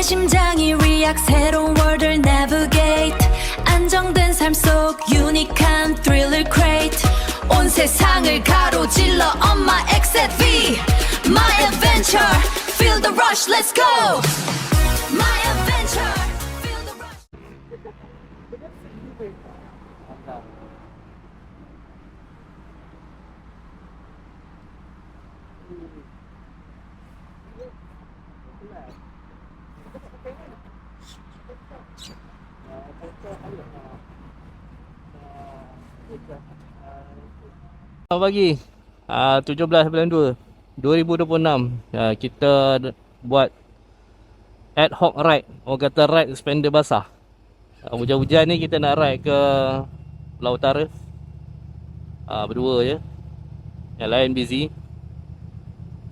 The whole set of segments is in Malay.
심장이 react 새로운 world을 navigate 안정된 삶 속 유니크한 thriller를 create 온 세상을 가로질러 on my XV my adventure feel the rush let's go my adventure feel the rush Selamat pagi, 17 bulan 2 2026. Kita buat ad hoc ride. Orang kata ride expander basah. Hujan-hujan ni kita nak ride ke Pulau Utara. Berdua je. Yang lain busy.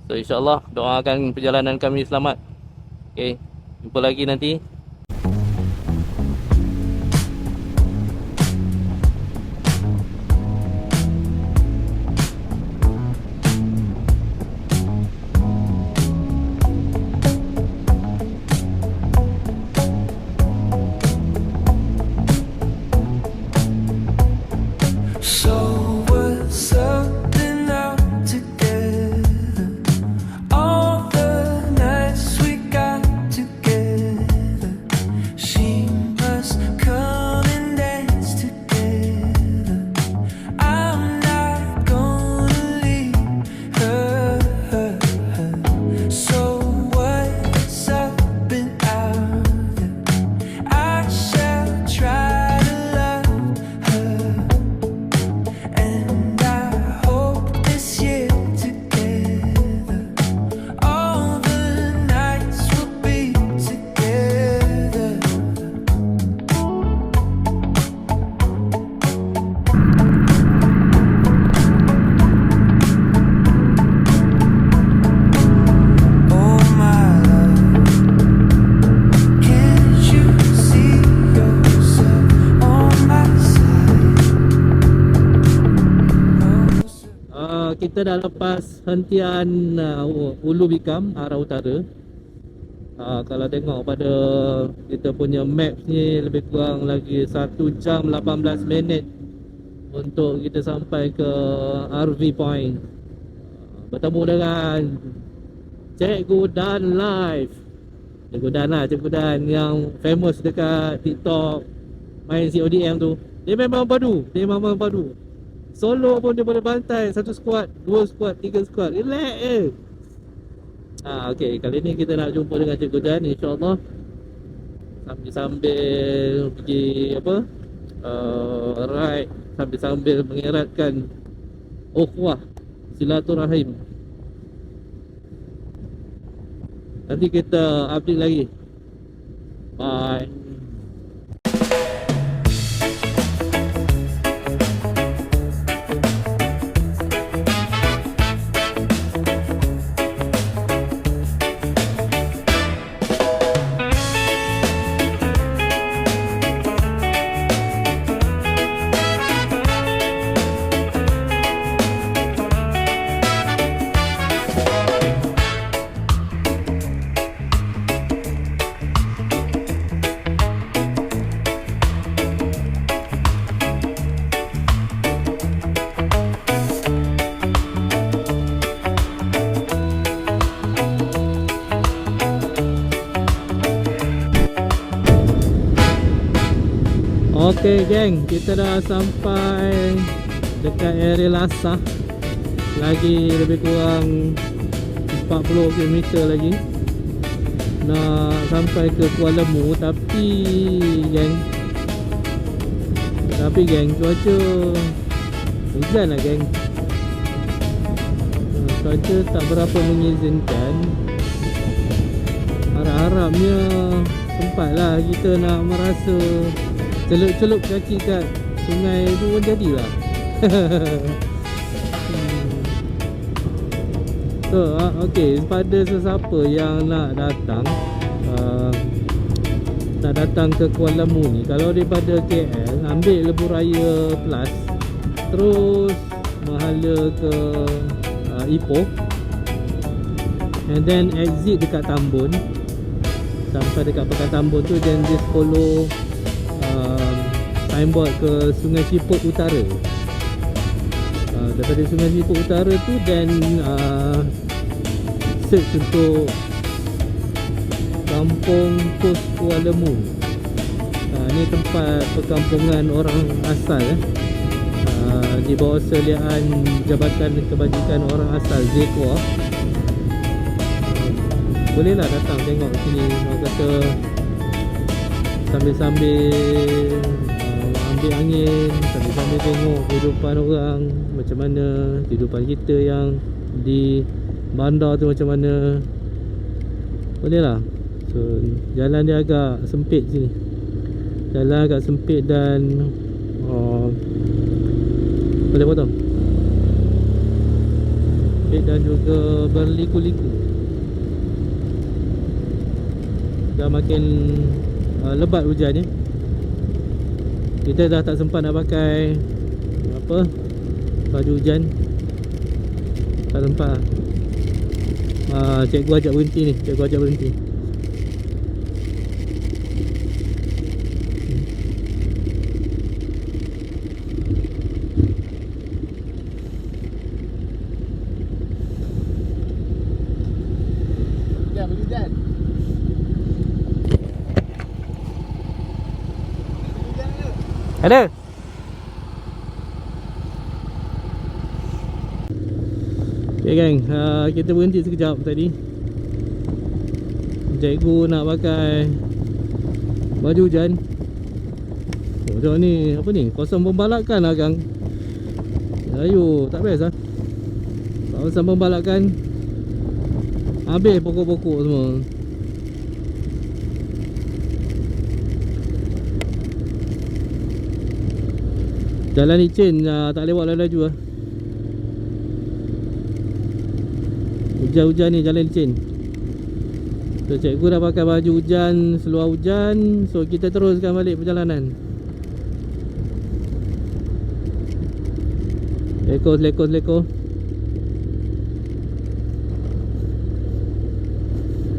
So insyaAllah doakan perjalanan kami selamat. Okay, jumpa lagi nanti. Kita dah lepas hentian Ulu Bikam arah utara. Kalau tengok pada kita punya map ni, lebih kurang lagi 1 jam 18 minit untuk kita sampai ke RV Point. Bertemu dengan Cikgu Dan live. Cikgu Dan lah, Cikgu Dan yang famous dekat TikTok, main CODM tu. Dia memang padu. Solo pun dia boleh bantai 1 squad, 2 squad, 3 squad. Relax je. Okay, kali ni kita nak jumpa dengan Cikgu Dan, insyaAllah. Sambil pergi ride, sambil mengeratkan ukhuwah, silaturahim. Nanti kita update lagi. Bye. Okay geng, kita dah sampai dekat area Lasah. Lagi lebih kurang 40 km lagi nak sampai ke Kuala Mu. Tapi geng, cuaca hujan lah geng. Cuaca tak berapa mengizinkan. Harap-harapnya sempatlah kita nak merasa celup-celup kaki kat sungai tu pun jadilah. So, okay, pada sesiapa yang nak datang ke Kuala Mu ni, kalau daripada KL ambil Lebuh Raya Plus, terus Mahala ke Ipoh, and then exit dekat Tambun, sampai dekat Pekan Tambun tu, then just follow signboard ke Sungai Siput Utara. Daripada Sungai Siput Utara tu, then search untuk Kampung Pos Kuala Mu. Ni tempat perkampungan orang asal di bawah seliaan Jabatan Kebajikan Orang Asal ZEKOA. Bolehlah datang tengok sini. Orang kata sambil-sambil ambil angin, sambil-sambil tengok kehidupan orang, macam mana kehidupan kita yang di bandar tu macam mana. Bolehlah. So jalan dia agak sempit sini. Jalan agak sempit dan boleh potong. Sempit dan juga berliku-liku. Dah makin lebat hujan ni. Kita dah tak sempat nak pakai baju hujan. Tak sempat. Cikgu ajak berhenti ni. Cikgu ajak berhenti. Ada. Okay gang, kita berhenti sekejap tadi. Cikgu nak pakai baju hujan. Tengok ni, apa ni? Kawasan pembalakan lah gang. Ayo, tak best lah. Kawasan pembalakan. Habis pokok-pokok semua. Jalan licin, tak lewat laju lah. Hujan-hujan ni jalan licin. So cikgu dah pakai baju hujan, seluar hujan. So kita teruskan balik perjalanan. Leko.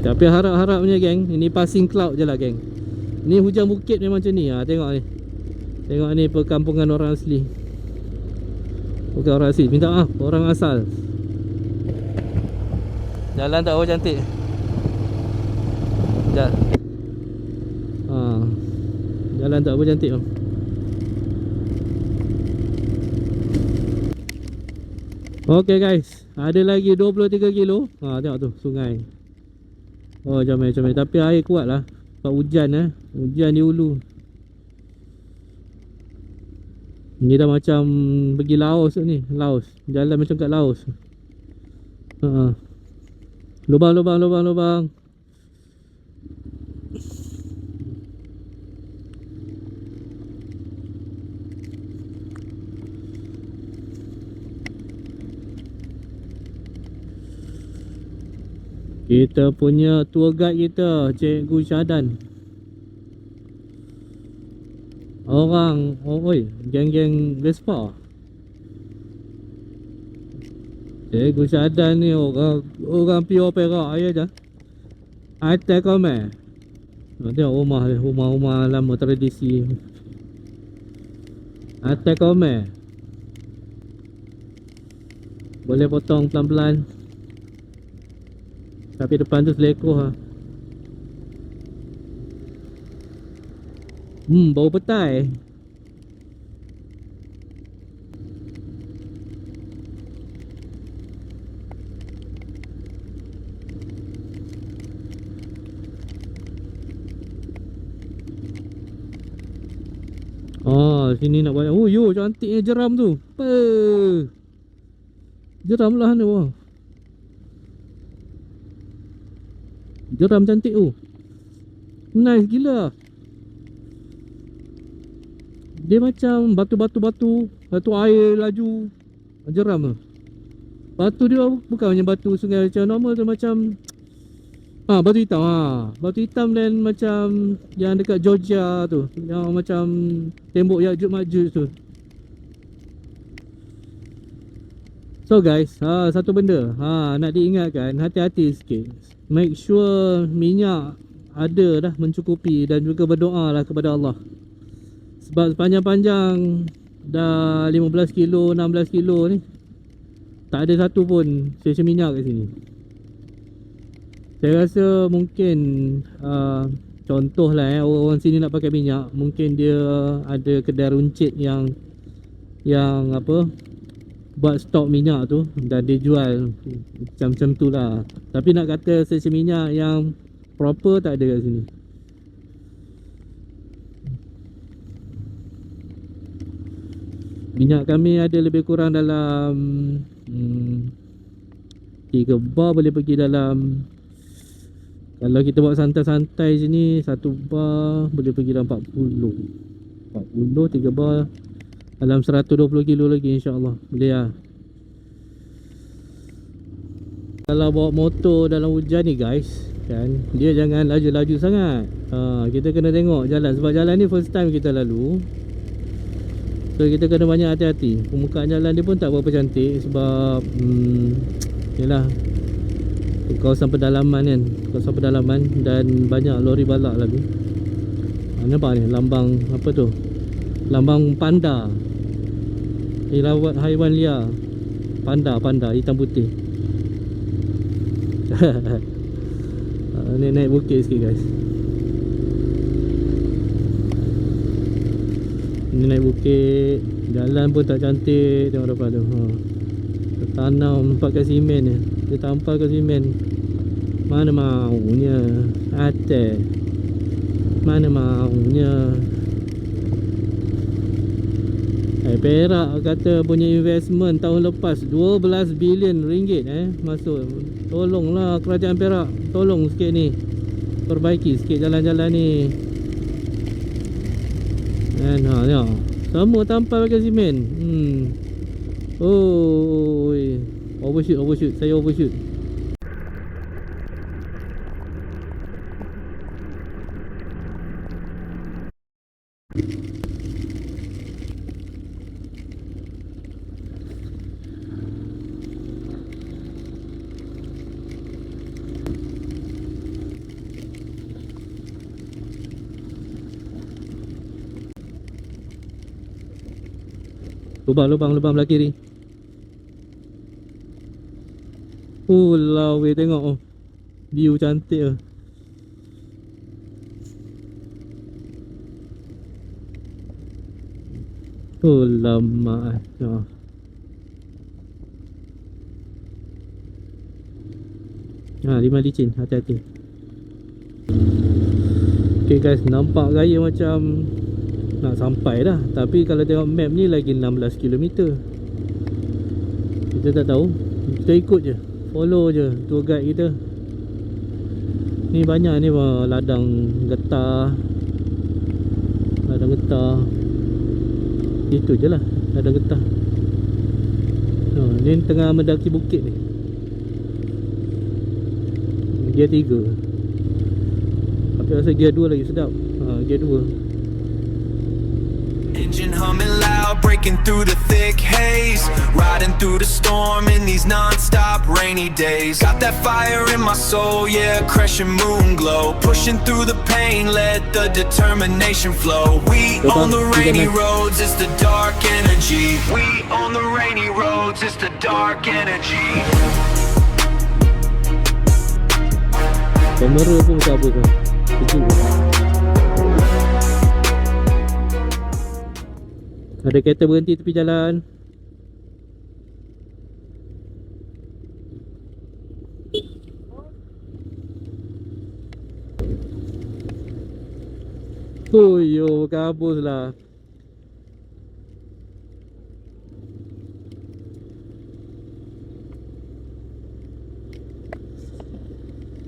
Tapi harap-harapnya geng, ini passing cloud je lah geng. Ni hujan bukit memang macam ni. Tengok ni. Tengok ni perkampungan orang asli. Bukan orang asli, minta maaf, orang asal. Jalan tak apa cantik. Jalan tak apa cantik bang. Okay guys, ada lagi 23 kilo. Tengok tu sungai. Oh comel. Tapi air kuat lah. Sebab hujan hujan di hulu. Ni dah macam pergi Laos ni. Laos. Jalan macam kat Laos. Lubang. Kita punya tour guide kita, Cikgu Syadan. Geng-geng Vespa. Cikgu Syadan ni orang pure Perak aja dah. Atas komen. Tengok rumah dia, rumah lama tradisi. Atas komen. Boleh potong pelan-pelan. Tapi depan tu selekoh bau petai. Sini nak buat. Cantiknya jeram tu. Jeram lah ni bawah. Jeram cantik tu. Nice gila. Dia macam batu air laju. Jeram tu. Batu dia bukan macam batu sungai macam normal tu, macam batu hitam. Batu hitam dan macam yang dekat Georgia tu, yang macam tembok Yajuj Majuj tu. So guys, satu benda nak diingatkan, hati-hati sikit. Make sure minyak ada dah mencukupi, dan juga berdoa lah kepada Allah. Sebab sepanjang-panjang dah 15 kilo, 16 kilo ni, tak ada satu pun stesen minyak kat sini. Saya rasa mungkin contoh lah orang sini nak pakai minyak, mungkin dia ada kedai runcit yang apa, buat stok minyak tu dan dia jual macam tu lah. Tapi nak kata stesen minyak yang proper tak ada kat sini. Minyak kami ada lebih kurang dalam 3 bar boleh pergi dalam, kalau kita buat santai-santai sini, 1 bar boleh pergi dalam 40 3 bar dalam 120 kilo lagi, insyaAllah boleh lah. Kalau bawa motor dalam hujan ni guys, kan, dia jangan laju-laju sangat. Kita kena tengok jalan, sebab jalan ni first time kita lalu, so kita kena banyak hati-hati. Permukaan jalan dia pun tak berapa cantik, sebab yalah, kawasan pedalaman kan, kawasan pedalaman, dan banyak lori balak lagi. Nampak ni lambang apa tu, lambang panda, haiwan liar, panda hitam putih. Ni naik bukit sikit guys, ni naik bukit, jalan pun tak cantik. Tengok depan tu, tanam pakai simen je, dia tampal ke simen. Mana maunya atas, mana maunya. Perak kata punya investment tahun lepas 12 bilion ringgit masuk. Tolonglah kerajaan Perak, tolong sikit ni, perbaiki sikit jalan-jalan ni. Dan tengok, semua tampal pakai simen. Oh, overshoot, saya overshoot. Lubang belah kiri. Pulau weh, tengok view cantik lah. Lama lima licin, hati-hati. Okay guys, nampak gaya macam nak sampai dah, tapi kalau tengok map ni lagi 16 km. Kita tak tahu, kita ikut je, follow je tour guide kita. Ni banyak ni ladang getah, itu je lah, ladang getah. Ni tengah mendaki bukit ni, gear 3, tapi rasa gear 2 lagi sedap. Gear 2. Engine humming loud, breaking through the thick haze, riding through the storm in these non-stop rainy days. Got that fire in my soul, yeah, crescent moon glow, pushing through the pain, let the determination flow. We on the rainy roads, it's the dark energy. We on the rainy roads, it's the dark energy. Kamera pun tak apa kan, kecil. Ada kereta berhenti tepi jalan. Yo, kabus lah.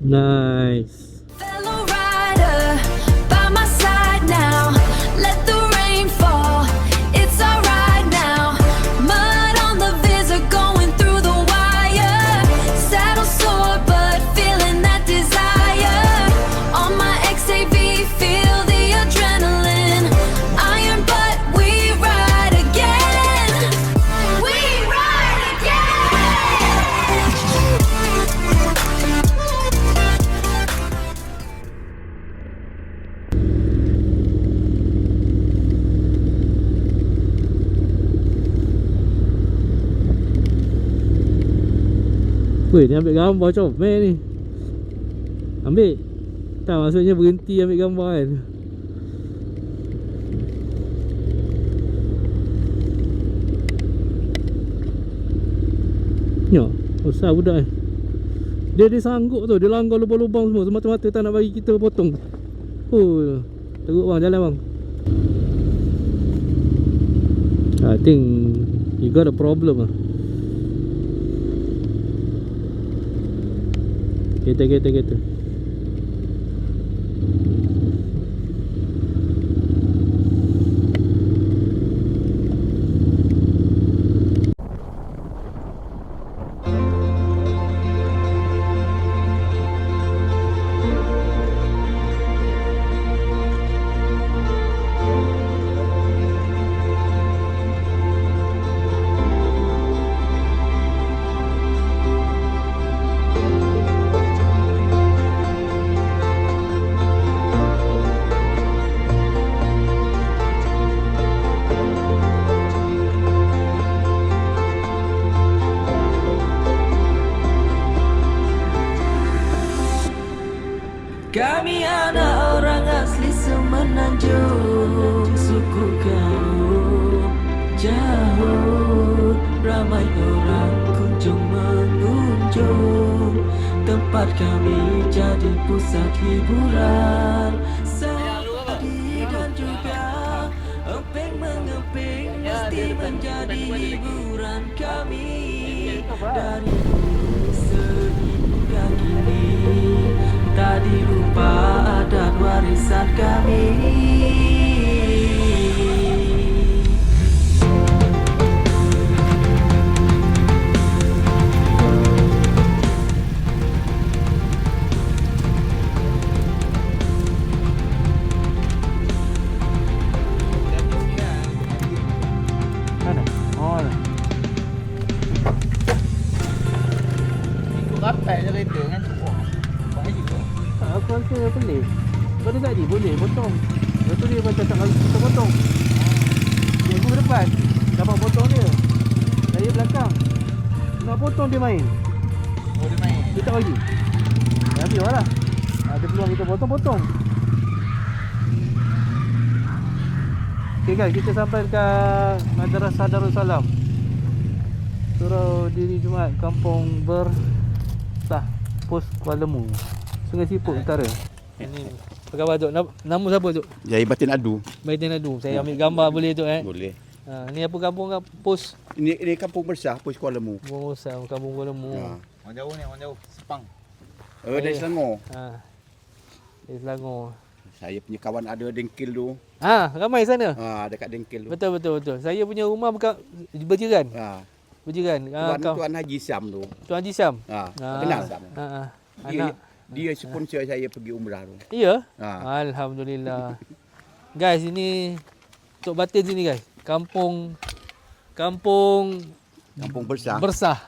Nice. Fellow rider, by my side now. Let the rain fall. It's alright now. Mud on the visor going through the wire. Saddle sore, but feeling that desire. On my XAV, feel the adrenaline. Iron, but we ride again. We ride again. Weh, ni ambil gambar comel ni. Ambil. Tak, maksudnya berhenti ambil gambar kan. Ya, besar budak ni. Dia sanggup tu, dia langgar lubang-lubang semua. Semata-mata tak nak bagi kita potong. Oh, teruk bang, jalan bang. I think you got a problem lah. Kereta. Kami anak orang asli Semenanjung, suku kaum jauh. Ramai orang kunjung mengunjung, tempat kami jadi pusat hiburan. Sedih dan juga emping-mengemping mesti menjadi hiburan kami. Dari dulu sehingga kini tak dilupa adat warisan kami. Mana? Oh, lah. Ikut rapat je kereta kan. Bahaya. Aku rasa pelik. Pada tadi boleh potong. Lepas tu dia macam tak lalu kita potong. Dia aku ke depan. Dapat potong dia. Saya belakang. Nak potong dia main. Oh, dia main. Dia tak bagi. Ya biarlah. Ada peluang kita potong-potong. Okay guys, kita sampai dekat Madrasah Darussalam, Surau Diri Jumaat, Kampung Bersah, Pos Kuala Lembu, Sungai Siput Utara. Ini apa khabar Tok? Nama siapa Tok? Jaya Batin Adu. Baitin Adu. Saya ambil gambar boleh Tok Boleh. Ni apa kampung kan? Pos Ini Kampung Bersah, Pos Kuala Lembu. Bersah, Kampung Kuala Lembu. Ha. Orang jauh ni, orang jauh. Sepang. Dari Selangor. Di Selangor. Saya punya kawan ada dengkil tu. Ramai sana. Dekat dengkil tu. Betul. Saya punya rumah bukan berjiran. Berjiran. Tuan Haji Syam tu. Tuan Haji Syam. Kenal Syam. Anak. Dia sponsor saya pergi umrah tu. Ya? Ha. Alhamdulillah. Guys, ini Tok Batin sini guys. Kampung Bersah. Bersah.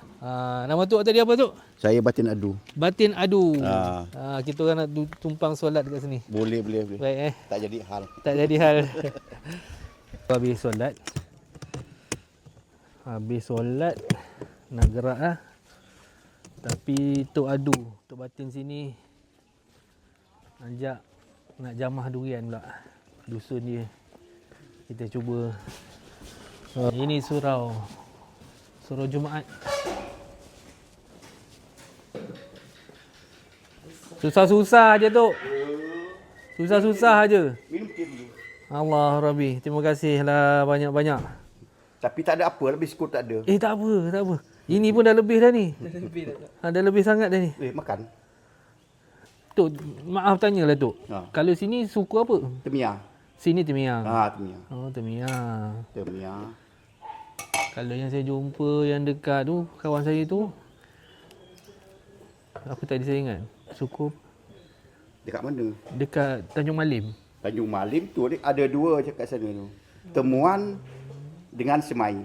Nama Tok tadi apa Tok? Saya Batin Adu. Batin Adu. Kita orang nak tumpang solat dekat sini. Boleh. Baik Tak jadi hal. Tak jadi hal. Habis solat. Nak gerak lah. Tapi Tok Batin sini ajak nak jamah durian pula. Dusun dia. Kita cuba. Ini surau Jumaat. Susah-susah aja Tok. Susah-susah aja. Minum teh dulu. Allah Rabbi. Terima kasih lah banyak-banyak. Tapi tak ada apa, lebih skor tak ada. Tak apa. Ini pun dah lebih dah ni. Dah lebih sangat dah ni. Makan. Tok, maaf tanyalah Tok. Kalau sini suku apa? Temia. Sini Temia. Temia. Oh, Temia. Temia. Kalau yang saya jumpa yang dekat tu, kawan saya tu, apa tadi saya ingat? Suku Dekat mana? dekat Tanjung Malim. Tanjung Malim tu ada dua cakap sana tu. Temuan dengan Semai.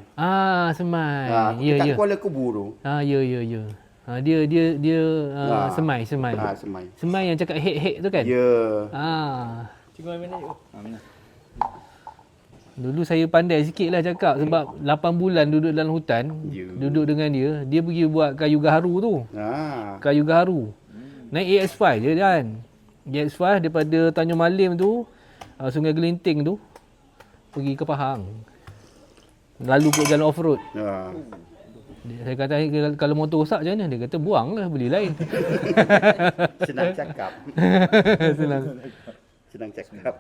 Semai. Dekat Ya. Kuala Kubu tu. Ya. Dia Semai. Semai. Semai yang cakap hek tu kan? Ya. Cikgu main mana yuk? Mana? Dulu saya pandai sikit lah cakap sebab 8 bulan duduk dalam hutan. Ya. Duduk dengan dia. Dia pergi buat kayu gaharu tu. Kayu gaharu. Naik AX5 je kan. AX5 daripada Tanjung Malim tu, Sungai Gelinting tu, pergi ke Pahang. Lalu ke jalan off-road. Saya kata kalau motor rosak macam mana? Dia kata buang lah, beli lain. Senang cakap. Senang cakap.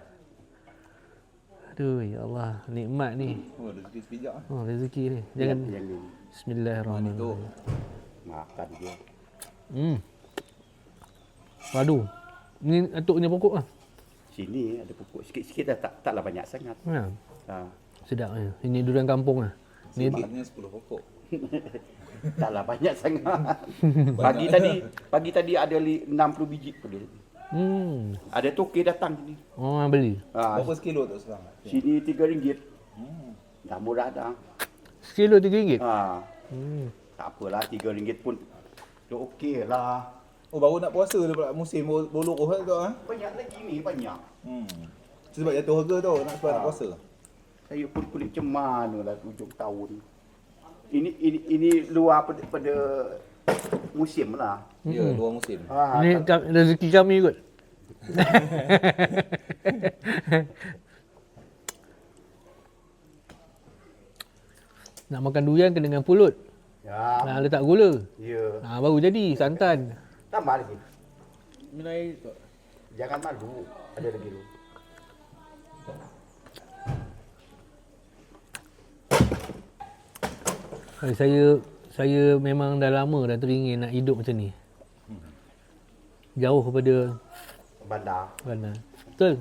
Aduh, ya Allah, nikmat ni. Oh, rezeki sekejap lah. Oh, rezeki ni. Jangan. Yang ni. Bismillahirrahmanirrahim. Makan dia. Padu. Ni atuknya pokok lah. Sini ada pokok sikit-sikit dah, taklah banyak sangat. Sedap ni. Ini durian kampung lah. Ni Maknanya 10 pokok. Taklah banyak sangat. Pagi tadi ada 60 biji pun dia. Ada toke datang sini. Oh, beli. Berapa sekilo tu sekarang? Sini RM3. Dah murah dah. Sekilo RM3? Tak apalah, RM3 pun dah okey lah. Oh, baru nak puasa dah pula musim boluruh tu ah. Banyak lagi ni, banyak. Sebab jatuh harga tu nak puasa. Saya pun kulit macam mana lah hujung tahun. Ini luar pada musim lah. Ya, luar musim. Ini rezeki kami kot. Nak makan durian kena dengan pulut. Ya. Letak gula. Ya. Baru jadi santan. Tambah lagi. Minum air tu. Jangan malu. Ada lagi tu. Saya memang dah lama dah teringin nak hidup macam ni. Jauh daripada bandar. Betul.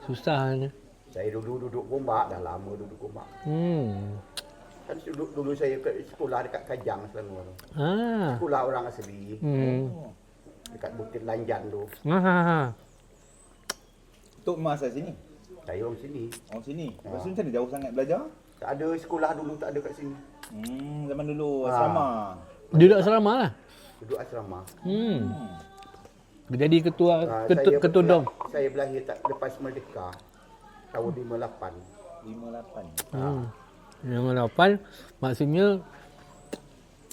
Susah ni. Saya dulu duduk Gombak, dah lama duduk Gombak. Kan dulu saya ke sekolah dekat Kajang Selangor. Sekolah orang asli. Dekat Bukit Lanjan tu. Tok memang asal sini. Saya orang sini. Orang sini. Lepas tu macam mana jauh sangat belajar? Tak ada sekolah dulu, tak ada kat sini. Zaman dulu asrama. Duduk asrama lah. Duduk asrama. Jadi ketua saya dom. Saya berlahir tak lepas merdeka. Tahun 58. 58 maksudnya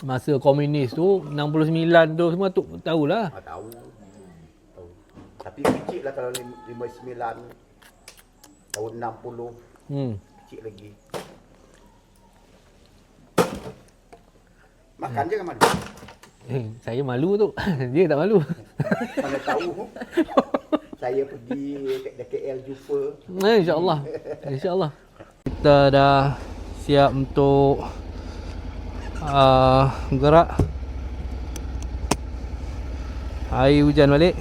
masa komunis tu 69 tu semua tu tahulah. Tahu. Tapi kecil lah kalau 59 tahun 60. Kecil lagi. Makan je kan malu. Saya malu tu. Dia tak malu. Mana tahu. Saya pergi ke KL jumpa. InsyaAllah. InsyaAllah. Kita dah siap untuk gerak. Air hujan balik.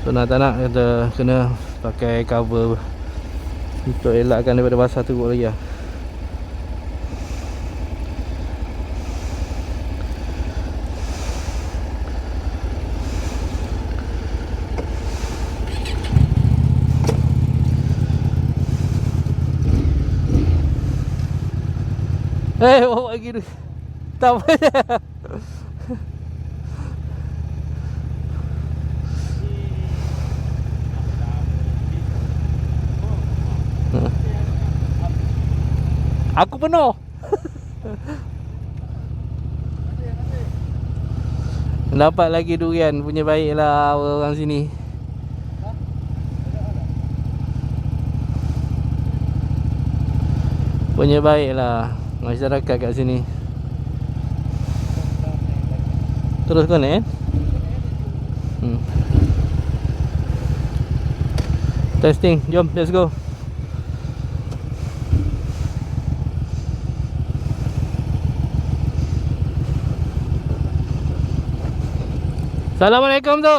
So nak tak nak kita kena pakai cover untuk elakkan daripada basah teruk lagi lah. Bawa lagi tu. Tak apa. Aku penuh. Dapat lagi durian punya baik lah orang sini. Punya baik lah masyarakat kat sini. Terus connect Testing, jom let's go. Assalamualaikum tu.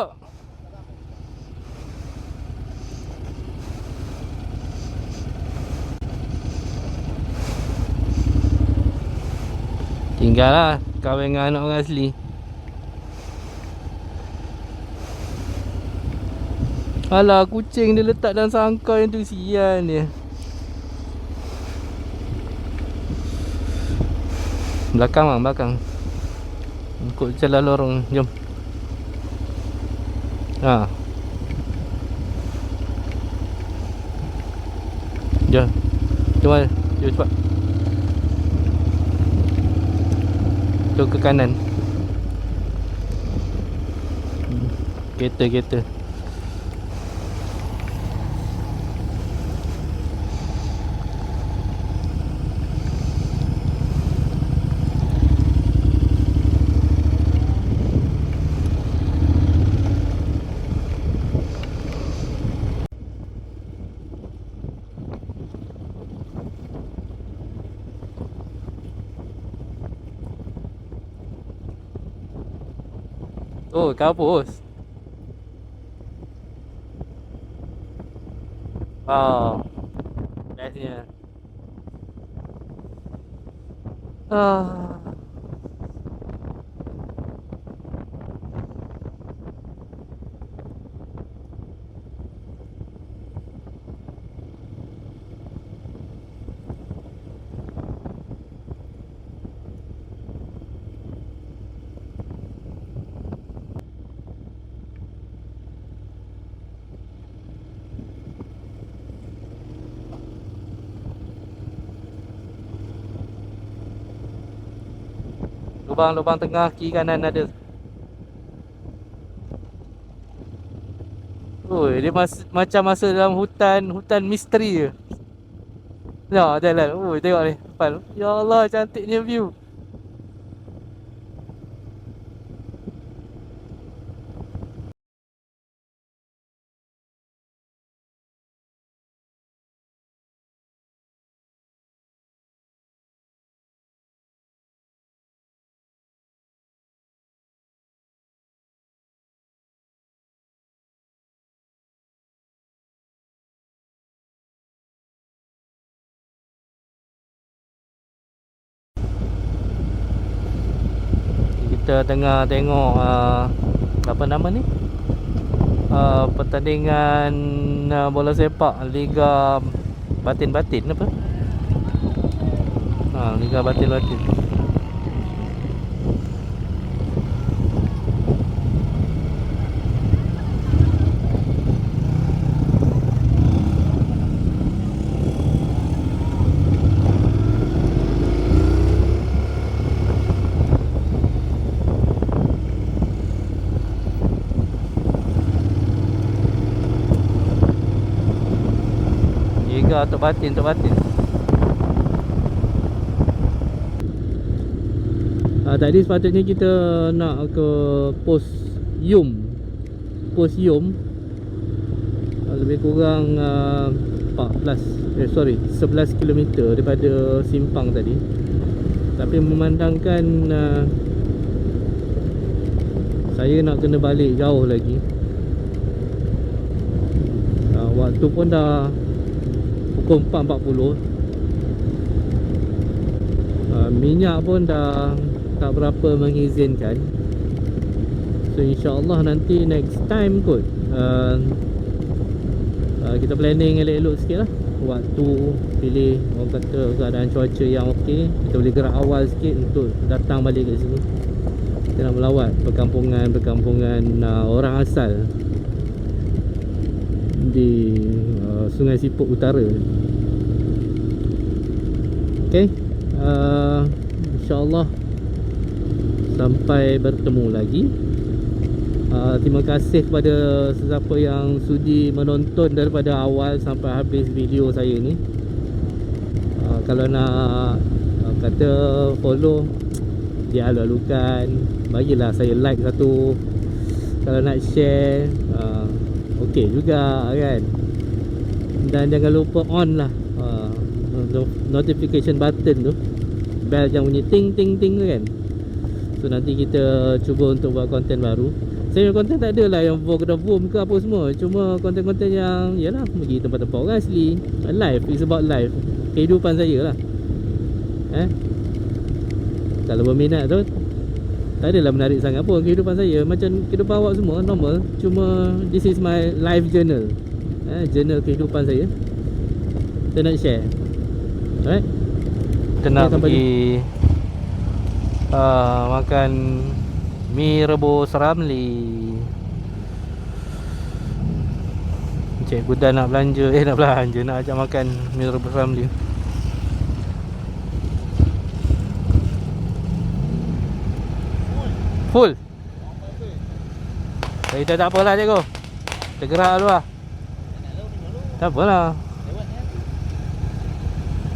Tinggal lah kahwin dengan anak orang asli. Alah, kucing dia letak dalam sangkar yang tu, sian dia. Belakang bang, belakang. Ikut jalan lorong, jom. Jom. Jom cepat. Tu ke kanan. Kereta. Oh, kampus. Wow. Bestnya. Ah. Lubang-lubang tengah kiri kanan ada. Oi, dia macam masuk dalam hutan misteri je. Tengok jalan. Oi, tengok ni depan. Ya Allah, cantiknya view. Kita tengah tengok apa nama ni? Pertandingan bola sepak Liga Batin-Batin apa? Liga Batin-Batin. Tok Batin. Tadi sepatutnya kita nak ke pos Yum. Lebih kurang 11 km daripada simpang tadi. Tapi memandangkan saya nak kena balik jauh lagi. Waktu pun dah pukul 4.40. Minyak pun dah tak berapa mengizinkan. So insyaAllah nanti next time kot kita planning elok-elok sikit lah. Waktu pilih, orang kata keadaan cuaca yang okey, kita boleh gerak awal sikit untuk datang balik kat sini. Kita nak melawat perkampungan orang asal di Sungai Siput Utara. Okay, InsyaAllah sampai bertemu lagi. Terima kasih kepada sesiapa yang sudi menonton daripada awal sampai habis video saya ni. Kalau nak kata follow, dia alu-alukan, bagilah saya like satu. Kalau nak share, okey juga kan. Dan jangan lupa on lah notification button tu, bell yang bunyi ting ting ting tu kan. So nanti kita cuba untuk buat konten baru. Saya konten tak ada lah yang vlog ke apa semua. Cuma konten-konten yang yalah, pergi tempat-tempat orang asli. Live, it's about life, kehidupan saya lah. Kalau berminat tu, tak adalah menarik sangat pun kehidupan saya. Macam kehidupan awak semua, normal. Cuma this is my life journal, journal kehidupan saya. Saya nak share. Alright, kita nak pergi makan mi rebus Ramli Cikgu dah nak belanja, nak ajak makan Mee Rebus family. Full. Kita tak apalah cikgu. Kita gerak dulu lah. Tak apalah.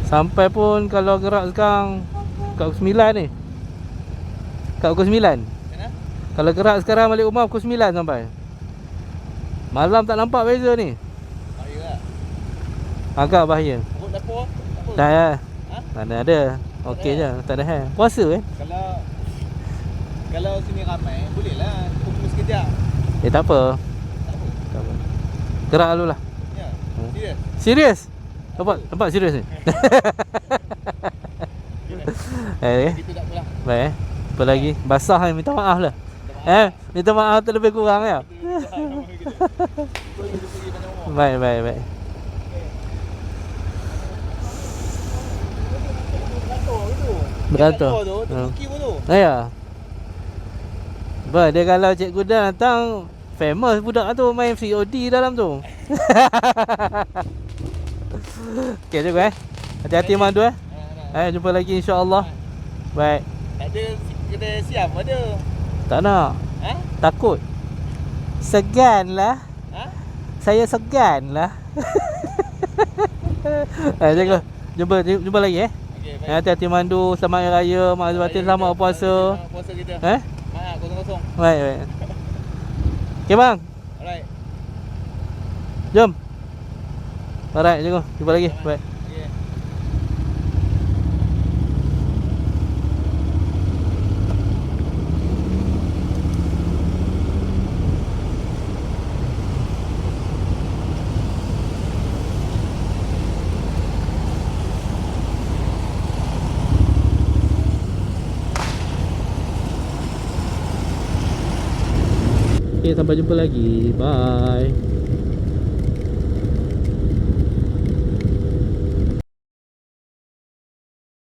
Sampai pun kalau gerak sekarang kat pukul 9 ni. Kat pukul 9. Kalau gerak sekarang balik rumah pukul 9 sampai. Malam tak nampak beza ni. Agak bahaya. Tak ya. Mana ada. Okey je, tak ada hal. Puasa Kalau sini ramai, boleh lah kumpul sekejap. tak apa. Tak apa. Gerak dulu lah. Ya, serius. Serius? Nampak serius ni? Kita tak pulang. Baik. Apa lagi? Basah ni, minta maaf lah. Minta maaf terlebih kurang ya. Baik. Beratur tu, terbukti pun tu. Ya. Dia kalau cikgu dah datang, famous budak tu main COD dalam tu. Okey cikgu hati-hati mandu jumpa lagi insya-Allah. Baik. Tak ada kena siap ada. Tak nak. Takut. Segan lah. Saya segan lah. Cikgu, jumpa lagi Okey, baik. Hati-hati mandu, selamat hari raya, mak batin, selamat puasa. Puasa kita. Maaf, kosong-kosong. Baik. Okey bang. Alright. Jom. Alright, cikgu. Jumpa lagi. Baik. Okay. Okay, sampai jumpa lagi. Bye.